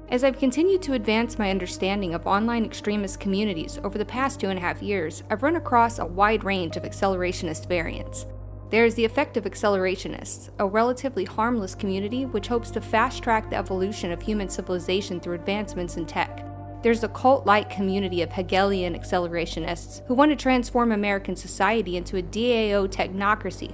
As I've continued to advance my understanding of online extremist communities over the past 2.5 years, I've run across a wide range of accelerationist variants. There is the effective accelerationists, a relatively harmless community which hopes to fast-track the evolution of human civilization through advancements in tech. There's the cult-like community of Hegelian accelerationists who want to transform American society into a DAO technocracy.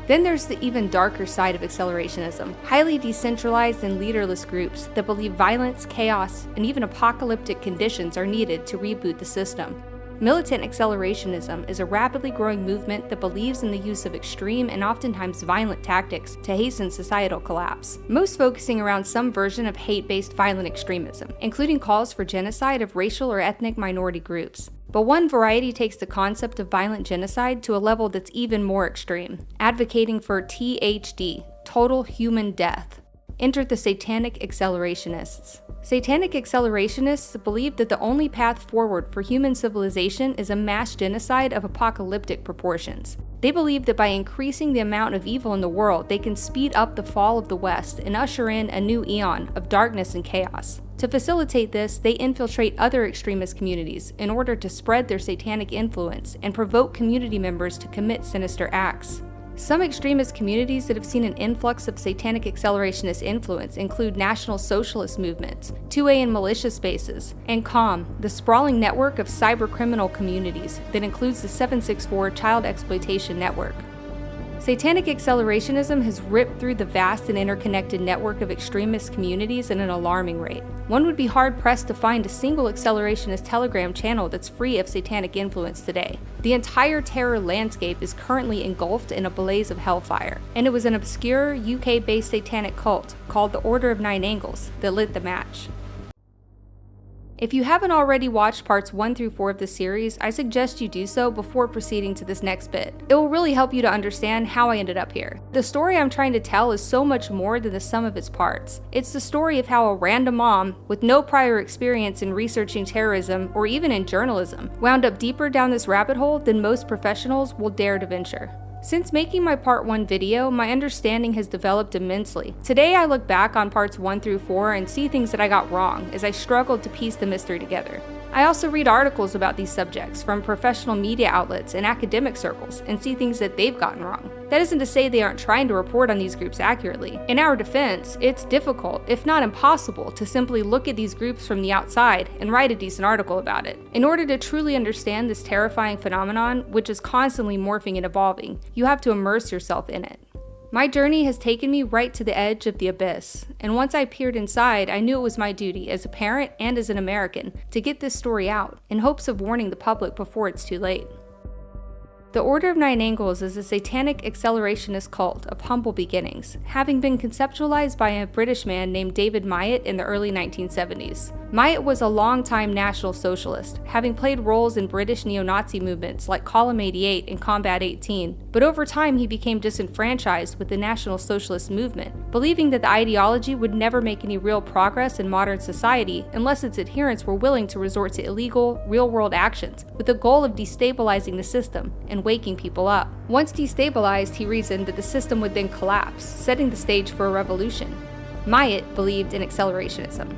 Then there's the even darker side of accelerationism, highly decentralized and leaderless groups that believe violence, chaos, and even apocalyptic conditions are needed to reboot the system. Militant accelerationism is a rapidly growing movement that believes in the use of extreme and oftentimes violent tactics to hasten societal collapse, most focusing around some version of hate-based violent extremism, including calls for genocide of racial or ethnic minority groups. But one variety takes the concept of violent genocide to a level that's even more extreme, advocating for THD, total human death. Enter the Satanic Accelerationists. Satanic Accelerationists believe that the only path forward for human civilization is a mass genocide of apocalyptic proportions. They believe that by increasing the amount of evil in the world, they can speed up the fall of the West and usher in a new eon of darkness and chaos. To facilitate this, they infiltrate other extremist communities in order to spread their satanic influence and provoke community members to commit sinister acts. Some extremist communities that have seen an influx of satanic accelerationist influence include National Socialist movements, 2A and militia spaces, and COM, the sprawling network of cybercriminal communities that includes the 764 Child Exploitation Network. Satanic accelerationism has ripped through the vast and interconnected network of extremist communities at an alarming rate. One would be hard-pressed to find a single accelerationist Telegram channel that's free of satanic influence today. The entire terror landscape is currently engulfed in a blaze of hellfire, and it was an obscure UK-based satanic cult called the Order of Nine Angles that lit the match. If you haven't already watched parts 1 through 4 of the series, I suggest you do so before proceeding to this next bit. It will really help you to understand how I ended up here. The story I'm trying to tell is so much more than the sum of its parts. It's the story of how a random mom, with no prior experience in researching terrorism or even in journalism, wound up deeper down this rabbit hole than most professionals will dare to venture. Since making my part 1 video, my understanding has developed immensely. Today I look back on parts 1 through 4 and see things that I got wrong as I struggled to piece the mystery together. I also read articles about these subjects from professional media outlets and academic circles and see things that they've gotten wrong. That isn't to say they aren't trying to report on these groups accurately. In our defense, it's difficult, if not impossible, to simply look at these groups from the outside and write a decent article about it. In order to truly understand this terrifying phenomenon, which is constantly morphing and evolving, you have to immerse yourself in it. My journey has taken me right to the edge of the abyss, and once I peered inside, I knew it was my duty as a parent and as an American to get this story out, in hopes of warning the public before it's too late. The Order of Nine Angles is a satanic accelerationist cult of humble beginnings, having been conceptualized by a British man named David Myatt in the early 1970s. Myatt was a longtime National Socialist, having played roles in British neo-Nazi movements like Column 88 and Combat 18, but over time he became disenfranchised with the National Socialist movement, believing that the ideology would never make any real progress in modern society unless its adherents were willing to resort to illegal, real-world actions with the goal of destabilizing the system and waking people up. Once destabilized, he reasoned that the system would then collapse, setting the stage for a revolution. Myatt believed in accelerationism.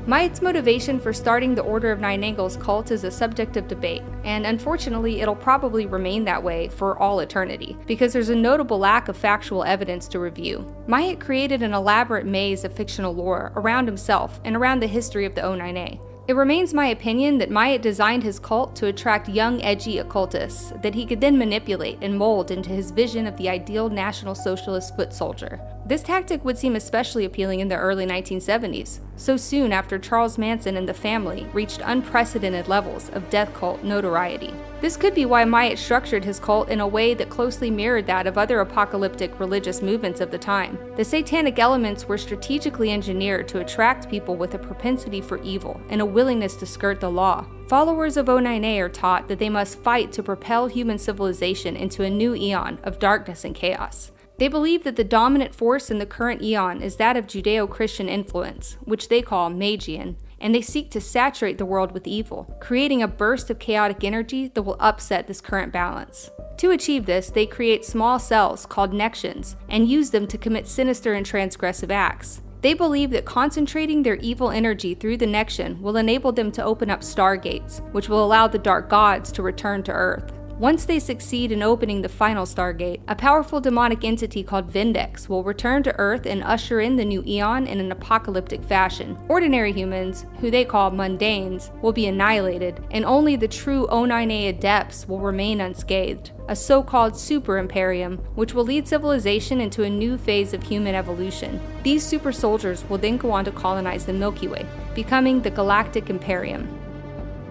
Myatt's motivation for starting the Order of Nine Angles cult is a subject of debate, and unfortunately it'll probably remain that way for all eternity, because there's a notable lack of factual evidence to review. Myatt created an elaborate maze of fictional lore around himself and around the history of the O9A. It remains my opinion that Myatt designed his cult to attract young, edgy occultists that he could then manipulate and mold into his vision of the ideal National Socialist foot soldier. This tactic would seem especially appealing in the early 1970s, so soon after Charles Manson and the family reached unprecedented levels of death cult notoriety. This could be why Myatt structured his cult in a way that closely mirrored that of other apocalyptic religious movements of the time. The satanic elements were strategically engineered to attract people with a propensity for evil and a willingness to skirt the law. Followers of O9A are taught that they must fight to propel human civilization into a new eon of darkness and chaos. They believe that the dominant force in the current eon is that of Judeo-Christian influence, which they call Magian, and they seek to saturate the world with evil, creating a burst of chaotic energy that will upset this current balance. To achieve this, they create small cells called Nexians and use them to commit sinister and transgressive acts. They believe that concentrating their evil energy through the Nexion will enable them to open up stargates, which will allow the dark gods to return to Earth. Once they succeed in opening the final Stargate, a powerful demonic entity called Vindex will return to Earth and usher in the new Eon in an apocalyptic fashion. Ordinary humans, who they call mundanes, will be annihilated, and only the true O9A adepts will remain unscathed. A so-called super imperium, which will lead civilization into a new phase of human evolution. These super soldiers will then go on to colonize the Milky Way, becoming the Galactic Imperium.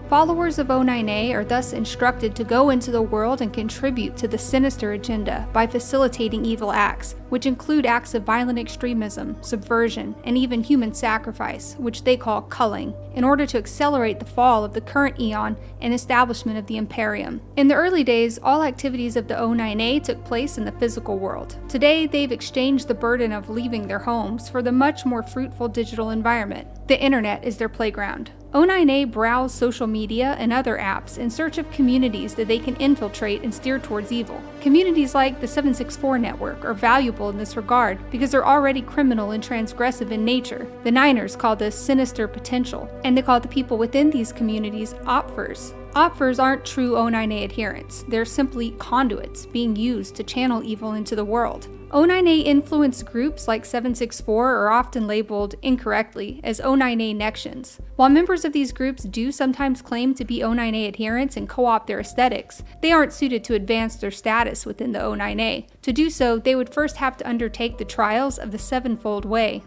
Followers of O9A are thus instructed to go into the world and contribute to the sinister agenda by facilitating evil acts, which include acts of violent extremism, subversion, and even human sacrifice, which they call culling, in order to accelerate the fall of the current Eon and establishment of the Imperium. In the early days, all activities of the O9A took place in the physical world. Today, they've exchanged the burden of leaving their homes for the much more fruitful digital environment. The internet is their playground. O9A browse social media and other apps in search of communities that they can infiltrate and steer towards evil. Communities like the 764 network are valuable in this regard because they're already criminal and transgressive in nature. The Niners call this sinister potential, and they call the people within these communities opfers. Opfers aren't true O9A adherents, they're simply conduits being used to channel evil into the world. O9A influenced groups like 764 are often labeled, incorrectly, as O9A Nexions. While members of these groups do sometimes claim to be O9A adherents and co-opt their aesthetics, they aren't suited to advance their status within the O9A. To do so, they would first have to undertake the trials of the Sevenfold Way.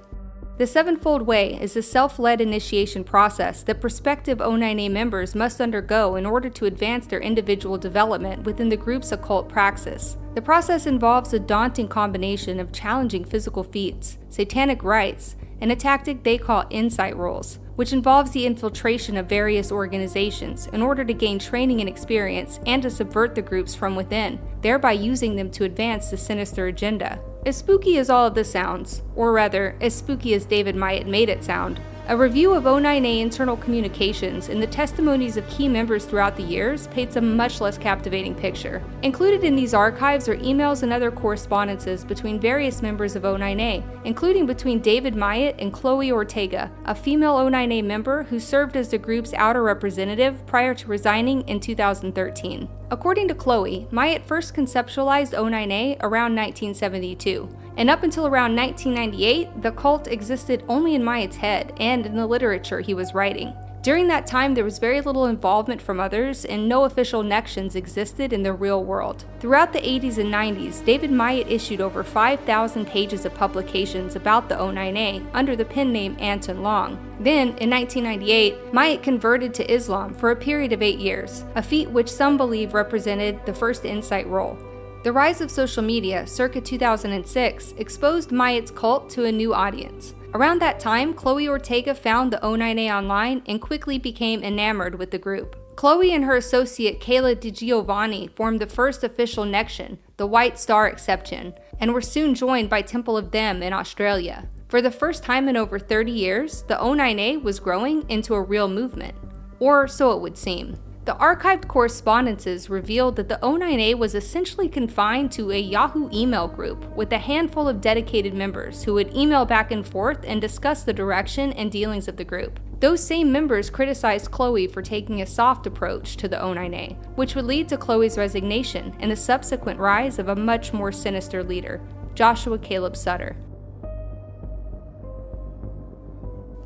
The Sevenfold Way is a self-led initiation process that prospective O9A members must undergo in order to advance their individual development within the group's occult praxis. The process involves a daunting combination of challenging physical feats, satanic rites, and a tactic they call insight rolls, which involves the infiltration of various organizations in order to gain training and experience and to subvert the groups from within, thereby using them to advance the sinister agenda. As spooky as all of this sounds, or rather, as spooky as David Myatt made it sound, a review of O9A internal communications and the testimonies of key members throughout the years paints a much less captivating picture. Included in these archives are emails and other correspondences between various members of O9A, including between David Myatt and Chloe Ortega, a female O9A member who served as the group's outer representative prior to resigning in 2013. According to Chloe, Myatt first conceptualized O9A around 1972, and up until around 1998, the cult existed only in Myatt's head and in the literature he was writing. During that time, there was very little involvement from others, and no official Nexions existed in the real world. Throughout the 80s and 90s, David Myatt issued over 5,000 pages of publications about the O9A under the pen name Anton Long. Then, in 1998, Myatt converted to Islam for a period of 8 years, a feat which some believe represented the first insight roll. The rise of social media, circa 2006, exposed Myatt's cult to a new audience. Around that time, Chloe Ortega found the O9A online and quickly became enamored with the group. Chloe and her associate Kayla DiGiovanni formed the first official Nexion, the White Star Exception, and were soon joined by Temple of Them in Australia. For the first time in over 30 years, the O9A was growing into a real movement. Or so it would seem. The archived correspondences revealed that the O9A was essentially confined to a Yahoo email group with a handful of dedicated members who would email back and forth and discuss the direction and dealings of the group. Those same members criticized Chloe for taking a soft approach to the O9A, which would lead to Chloe's resignation and the subsequent rise of a much more sinister leader, Joshua Caleb Sutter.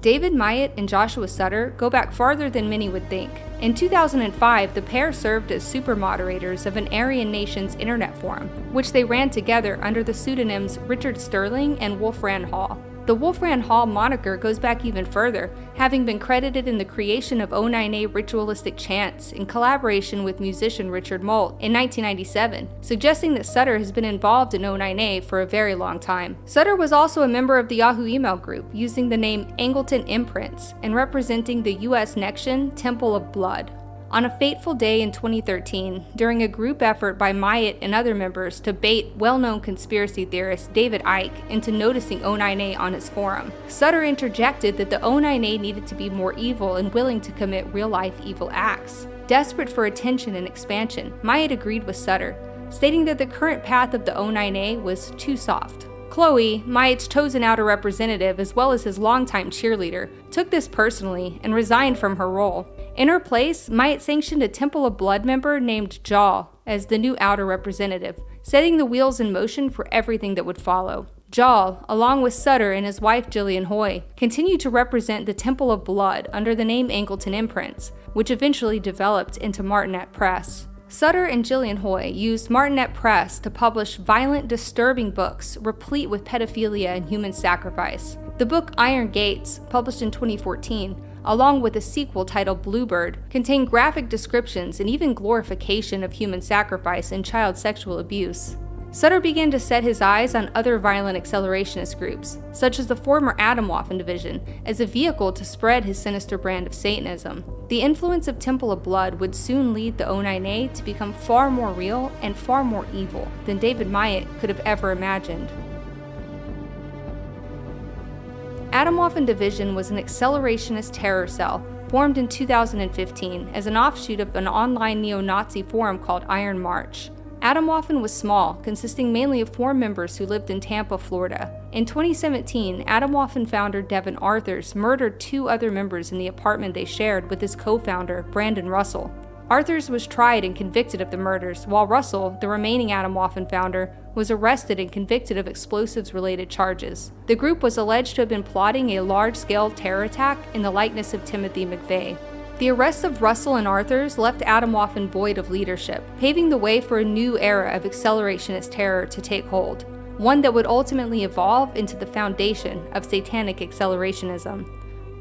David Myatt and Joshua Sutter go back farther than many would think. In 2005, the pair served as super moderators of an Aryan Nations internet forum, which they ran together under the pseudonyms Richard Sterling and Wolfram Hall. The Wolfram Hall moniker goes back even further, having been credited in the creation of O9A ritualistic chants in collaboration with musician Richard Molt in 1997, suggesting that Sutter has been involved in O9A for a very long time. Sutter was also a member of the Yahoo email group, using the name Angleton Imprints and representing the US Nexion Temple of Blood. On a fateful day in 2013, during a group effort by Myatt and other members to bait well-known conspiracy theorist David Icke into noticing O9A on his forum, Sutter interjected that the O9A needed to be more evil and willing to commit real-life evil acts. Desperate for attention and expansion, Myatt agreed with Sutter, stating that the current path of the O9A was too soft. Chloe, Myatt's chosen outer representative as well as his longtime cheerleader, took this personally and resigned from her role. In her place, Myatt sanctioned a Temple of Blood member named Jaw as the new outer representative, setting the wheels in motion for everything that would follow. Jaw, along with Sutter and his wife Jillian Hoy, continued to represent the Temple of Blood under the name Angleton Imprints, which eventually developed into Martinet Press. Sutter and Jillian Hoy used Martinet Press to publish violent, disturbing books replete with pedophilia and human sacrifice. The book Iron Gates, published in 2014, along with a sequel titled Bluebird, contained graphic descriptions and even glorification of human sacrifice and child sexual abuse. Sutter began to set his eyes on other violent accelerationist groups, such as the former Atomwaffen Division, as a vehicle to spread his sinister brand of Satanism. The influence of Temple of Blood would soon lead the O9A to become far more real and far more evil than David Myatt could have ever imagined. Atomwaffen Division was an accelerationist terror cell formed in 2015 as an offshoot of an online neo-Nazi forum called Iron March. Atomwaffen was small, consisting mainly of 4 members who lived in Tampa, Florida. In 2017, Atomwaffen founder Devin Arthurs murdered 2 other members in the apartment they shared with his co-founder, Brandon Russell. Arthurs was tried and convicted of the murders, while Russell, the remaining Atomwaffen founder, was arrested and convicted of explosives-related charges. The group was alleged to have been plotting a large-scale terror attack in the likeness of Timothy McVeigh. The arrests of Russell and Arthurs left Atomwaffen void of leadership, paving the way for a new era of accelerationist terror to take hold, one that would ultimately evolve into the foundation of Satanic Accelerationism.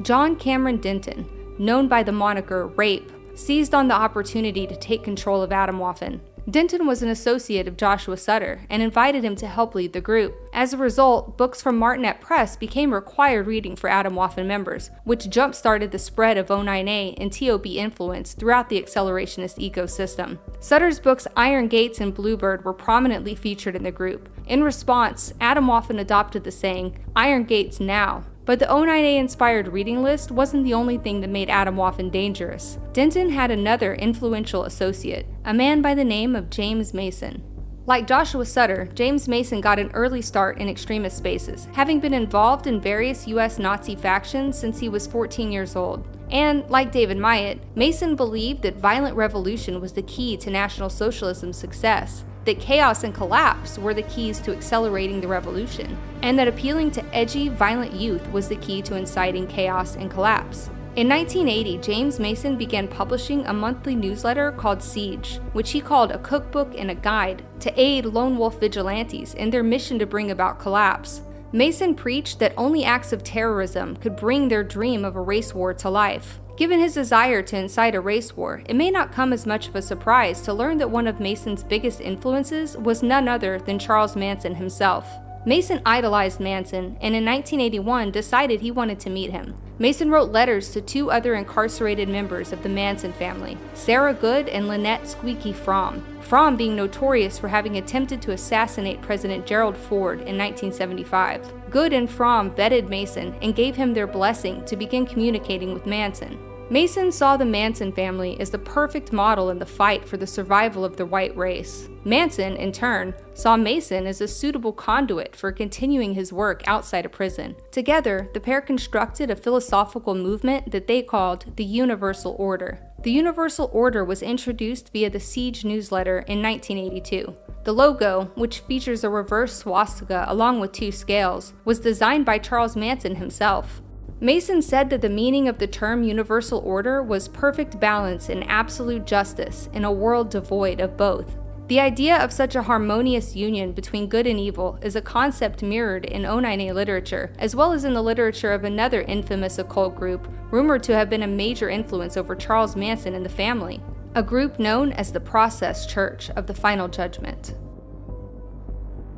John Cameron Denton, known by the moniker Rape, seized on the opportunity to take control of Atomwaffen. Denton was an associate of Joshua Sutter and invited him to help lead the group. As a result, books from Martinet Press became required reading for Atomwaffen members, which jump-started the spread of O9A and TOB influence throughout the accelerationist ecosystem. Sutter's books Iron Gates and Bluebird were prominently featured in the group. In response, Atomwaffen adopted the saying, "Iron Gates now." But the O9A-inspired reading list wasn't the only thing that made Atomwaffen dangerous. Denton had another influential associate, a man by the name of James Mason. Like Joshua Sutter, James Mason got an early start in extremist spaces, having been involved in various US Nazi factions since he was 14 years old. And, like David Myatt, Mason believed that violent revolution was the key to National Socialism's success, that chaos and collapse were the keys to accelerating the revolution, and that appealing to edgy, violent youth was the key to inciting chaos and collapse. In 1980, James Mason began publishing a monthly newsletter called Siege, which he called a cookbook and a guide to aid lone wolf vigilantes in their mission to bring about collapse. Mason preached that only acts of terrorism could bring their dream of a race war to life. Given his desire to incite a race war, it may not come as much of a surprise to learn that one of Mason's biggest influences was none other than Charles Manson himself. Mason idolized Manson, and in 1981 decided he wanted to meet him. Mason wrote letters to 2 other incarcerated members of the Manson family, Sarah Good and Lynette Squeaky Fromm. Fromm being notorious for having attempted to assassinate President Gerald Ford in 1975. Good and Fromm vetted Mason and gave him their blessing to begin communicating with Manson. Mason saw the Manson family as the perfect model in the fight for the survival of the white race. Manson, in turn, saw Mason as a suitable conduit for continuing his work outside of prison. Together, the pair constructed a philosophical movement that they called the Universal Order. The Universal Order was introduced via the Siege newsletter in 1982. The logo, which features a reverse swastika along with 2 scales, was designed by Charles Manson himself. Mason said that the meaning of the term universal order was perfect balance and absolute justice in a world devoid of both. The idea of such a harmonious union between good and evil is a concept mirrored in O9A literature, as well as in the literature of another infamous occult group rumored to have been a major influence over Charles Manson and the family, a group known as the Process Church of the Final Judgment.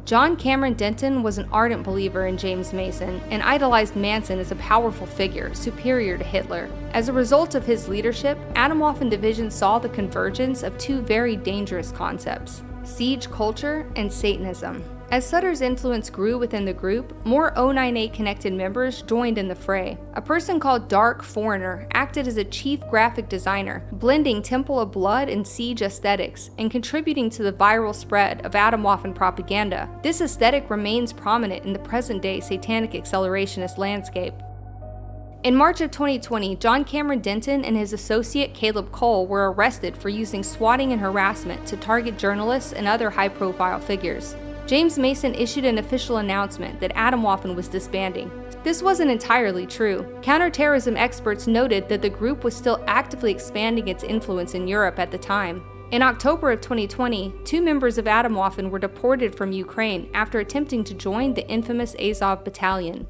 John Cameron Denton was an ardent believer in James Mason and idolized Manson as a powerful figure, superior to Hitler. As a result of his leadership, Atomwaffen Division saw the convergence of 2 very dangerous concepts: siege culture and Satanism. As Sutter's influence grew within the group, more O9A connected members joined in the fray. A person called Dark Foreigner acted as a chief graphic designer, blending Temple of Blood and Siege aesthetics, and contributing to the viral spread of Atomwaffen propaganda. This aesthetic remains prominent in the present-day Satanic Accelerationist landscape. In March of 2020, John Cameron Denton and his associate Caleb Cole were arrested for using swatting and harassment to target journalists and other high-profile figures. James Mason issued an official announcement that Atomwaffen was disbanding. This wasn't entirely true. Counterterrorism experts noted that the group was still actively expanding its influence in Europe at the time. In October of 2020, 2 members of Atomwaffen were deported from Ukraine after attempting to join the infamous Azov Battalion.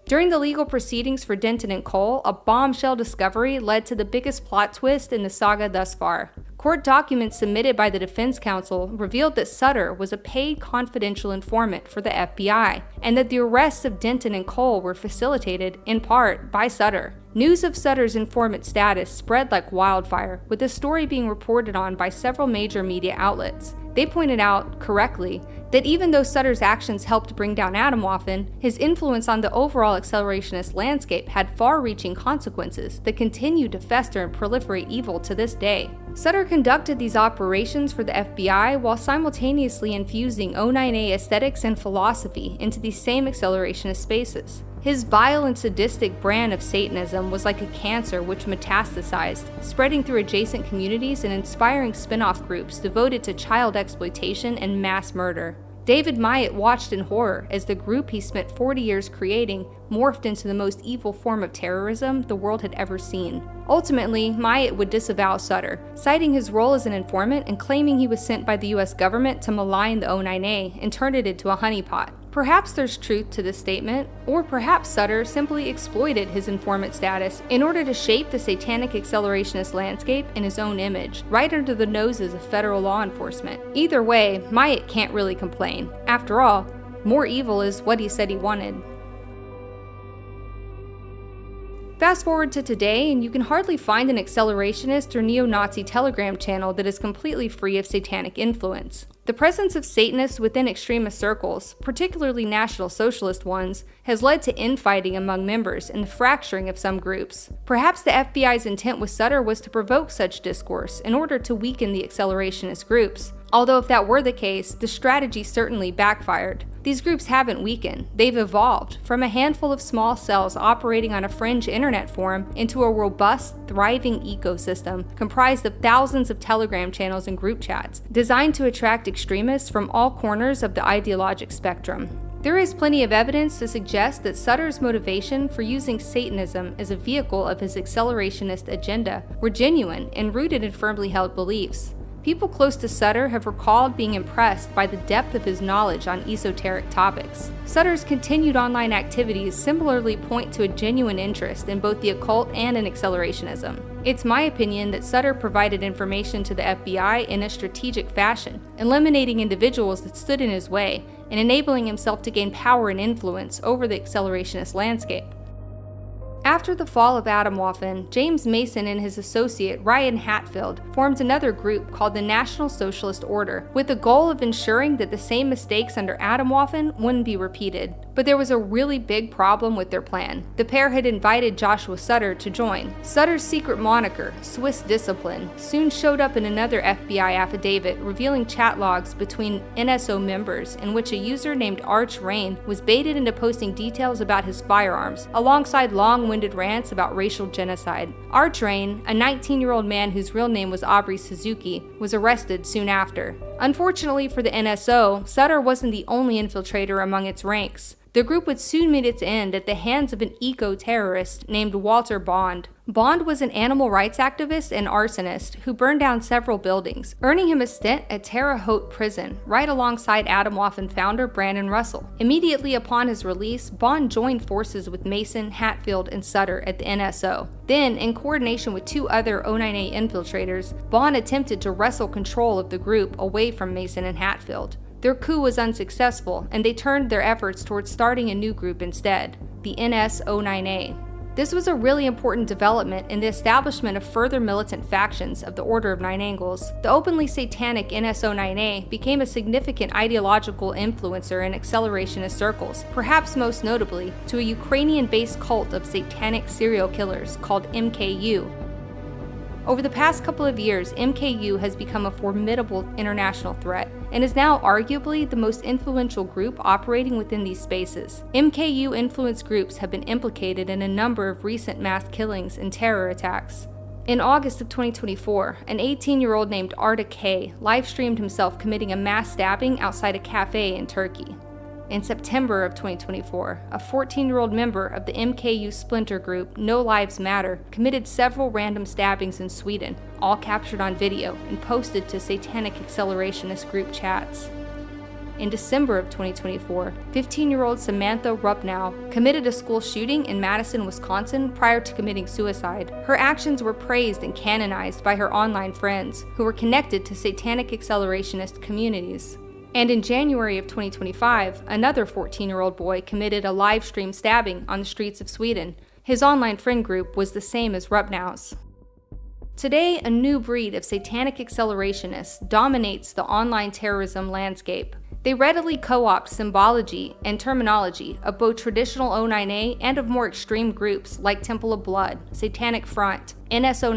During the legal proceedings for Denton and Cole, a bombshell discovery led to the biggest plot twist in the saga thus far. Court documents submitted by the defense counsel revealed that Sutter was a paid confidential informant for the FBI, and that the arrests of Denton and Cole were facilitated, in part, by Sutter. News of Sutter's informant status spread like wildfire, with the story being reported on by several major media outlets. They pointed out, correctly, that even though Sutter's actions helped bring down Atomwaffen, his influence on the overall accelerationist landscape had far-reaching consequences that continue to fester and proliferate evil to this day. Sutter conducted these operations for the FBI while simultaneously infusing O9A aesthetics and philosophy into these same accelerationist spaces. His vile and sadistic brand of Satanism was like a cancer which metastasized, spreading through adjacent communities and inspiring spin-off groups devoted to child exploitation and mass murder. David Myatt watched in horror as the group he spent 40 years creating morphed into the most evil form of terrorism the world had ever seen. Ultimately, Myatt would disavow Sutter, citing his role as an informant and claiming he was sent by the US government to malign the O9A and turn it into a honeypot. Perhaps there's truth to this statement, or perhaps Sutter simply exploited his informant status in order to shape the Satanic Accelerationist landscape in his own image, right under the noses of federal law enforcement. Either way, Myatt can't really complain. After all, more evil is what he said he wanted. Fast forward to today, and you can hardly find an accelerationist or neo-Nazi Telegram channel that is completely free of satanic influence. The presence of Satanists within extremist circles, particularly National Socialist ones, has led to infighting among members and the fracturing of some groups. Perhaps the FBI's intent with Sutter was to provoke such discourse in order to weaken the accelerationist groups. Although if that were the case, the strategy certainly backfired. These groups haven't weakened, they've evolved from a handful of small cells operating on a fringe internet forum into a robust, thriving ecosystem comprised of thousands of Telegram channels and group chats, designed to attract extremists from all corners of the ideologic spectrum. There is plenty of evidence to suggest that Sutter's motivation for using Satanism as a vehicle of his accelerationist agenda were genuine and rooted in firmly held beliefs. People close to Sutter have recalled being impressed by the depth of his knowledge on esoteric topics. Sutter's continued online activities similarly point to a genuine interest in both the occult and in accelerationism. It's my opinion that Sutter provided information to the FBI in a strategic fashion, eliminating individuals that stood in his way and enabling himself to gain power and influence over the accelerationist landscape. After the fall of Atomwaffen, James Mason and his associate Ryan Hatfield formed another group called the National Socialist Order, with the goal of ensuring that the same mistakes under Atomwaffen wouldn't be repeated. But there was a really big problem with their plan. The pair had invited Joshua Sutter to join. Sutter's secret moniker, Swiss Discipline, soon showed up in another FBI affidavit revealing chat logs between NSO members in which a user named Arch Rain was baited into posting details about his firearms, alongside long-winded rants about racial genocide. Arch Rain, a 19-year-old man whose real name was Aubrey Suzuki, was arrested soon after. Unfortunately for the NSO, Sutter wasn't the only infiltrator among its ranks. The group would soon meet its end at the hands of an eco-terrorist named Walter Bond. Bond was an animal rights activist and arsonist who burned down several buildings, earning him a stint at Terre Haute prison, right alongside Atomwaffen founder Brandon Russell. Immediately upon his release, Bond joined forces with Mason, Hatfield, and Sutter at the NSO. Then, in coordination with 2 other O9A infiltrators, Bond attempted to wrestle control of the group away from Mason and Hatfield. Their coup was unsuccessful, and they turned their efforts towards starting a new group instead, the NSO9A. This was a really important development in the establishment of further militant factions of the Order of Nine Angles. The openly satanic NSO became a significant ideological influencer in accelerationist circles, perhaps most notably to a Ukrainian-based cult of satanic serial killers called MKU. Over the past couple of years, MKU has become a formidable international threat and is now arguably the most influential group operating within these spaces. MKU-influenced groups have been implicated in a number of recent mass killings and terror attacks. In August of 2024, an 18-year-old named Arda K live-streamed himself committing a mass stabbing outside a cafe in Turkey. In September of 2024, a 14-year-old member of the MKU splinter group No Lives Matter committed several random stabbings in Sweden, all captured on video and posted to Satanic Accelerationist group chats. In December of 2024, 15-year-old Samantha Rupnow committed a school shooting in Madison, Wisconsin prior to committing suicide. Her actions were praised and canonized by her online friends, who were connected to Satanic Accelerationist communities. And in January of 2025, another 14-year-old boy committed a live stream stabbing on the streets of Sweden. His online friend group was the same as Rupnow's. Today, a new breed of Satanic Accelerationists dominates the online terrorism landscape. They readily co-opt symbology and terminology of both traditional O9A and of more extreme groups like Temple of Blood, Satanic Front, NSO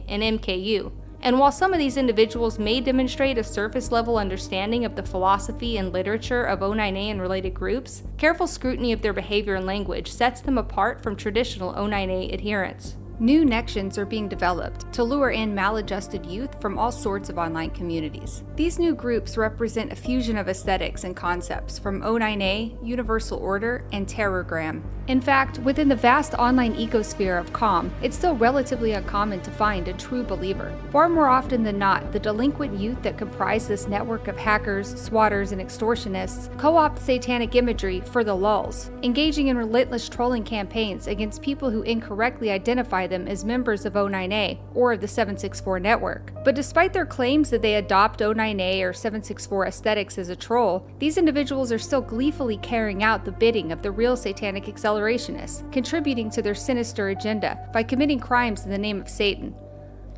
and MKU. And while some of these individuals may demonstrate a surface-level understanding of the philosophy and literature of O9A and related groups, careful scrutiny of their behavior and language sets them apart from traditional O9A adherents. New connections are being developed to lure in maladjusted youth from all sorts of online communities. These new groups represent a fusion of aesthetics and concepts from O9A, Universal Order, and Terrorgram. In fact, within the vast online ecosphere of COM, it's still relatively uncommon to find a true believer. Far more often than not, the delinquent youth that comprise this network of hackers, swatters, and extortionists co-opt satanic imagery for the lulz, engaging in relentless trolling campaigns against people who incorrectly identify them as members of O9A or the 764 network. But despite their claims that they adopt O9A or 764 aesthetics as a troll, these individuals are still gleefully carrying out the bidding of the real Satanic Accelerationists, contributing to their sinister agenda by committing crimes in the name of Satan.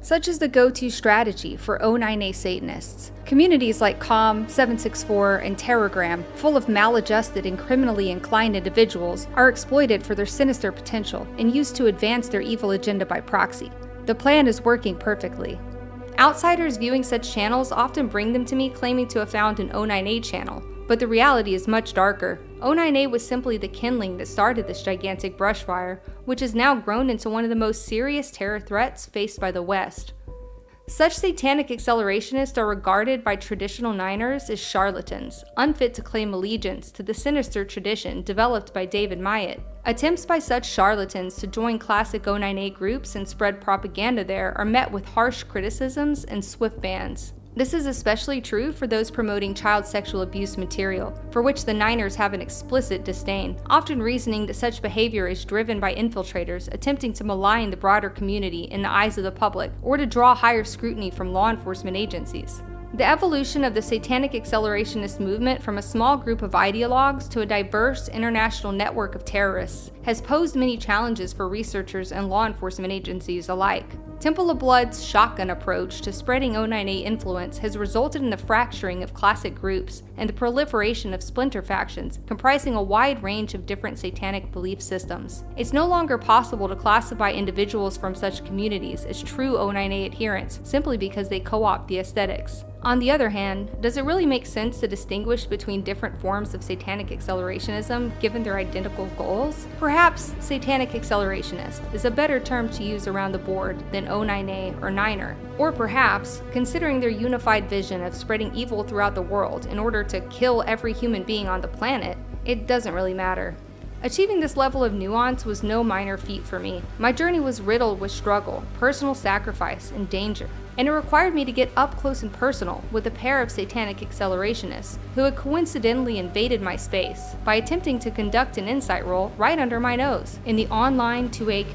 Such is the go-to strategy for O9A Satanists. Communities like COM, 764, and Terrorgram, full of maladjusted and criminally inclined individuals, are exploited for their sinister potential and used to advance their evil agenda by proxy. The plan is working perfectly. Outsiders viewing such channels often bring them to me claiming to have found an O9A channel, but the reality is much darker. O9A was simply the kindling that started this gigantic brushfire, which has now grown into one of the most serious terror threats faced by the West. Such Satanic Accelerationists are regarded by traditional Niners as charlatans, unfit to claim allegiance to the sinister tradition developed by David Myatt. Attempts by such charlatans to join classic O9A groups and spread propaganda there are met with harsh criticisms and swift bans. This is especially true for those promoting child sexual abuse material, for which the Niners have an explicit disdain, often reasoning that such behavior is driven by infiltrators attempting to malign the broader community in the eyes of the public or to draw higher scrutiny from law enforcement agencies. The evolution of the Satanic Accelerationist movement from a small group of ideologues to a diverse international network of terrorists has posed many challenges for researchers and law enforcement agencies alike. Temple of Blood's shotgun approach to spreading O9A influence has resulted in the fracturing of classic groups and the proliferation of splinter factions comprising a wide range of different satanic belief systems. It's no longer possible to classify individuals from such communities as true O9A adherents simply because they co-opt the aesthetics. On the other hand, does it really make sense to distinguish between different forms of Satanic Accelerationism given their identical goals? Perhaps Satanic Accelerationist is a better term to use around the board than O9A or Niner. Or perhaps, considering their unified vision of spreading evil throughout the world in order to kill every human being on the planet, it doesn't really matter. Achieving this level of nuance was no minor feat for me. My journey was riddled with struggle, personal sacrifice, and danger, and it required me to get up close and personal with a pair of Satanic Accelerationists who had coincidentally invaded my space by attempting to conduct an insight roll right under my nose in the online 2A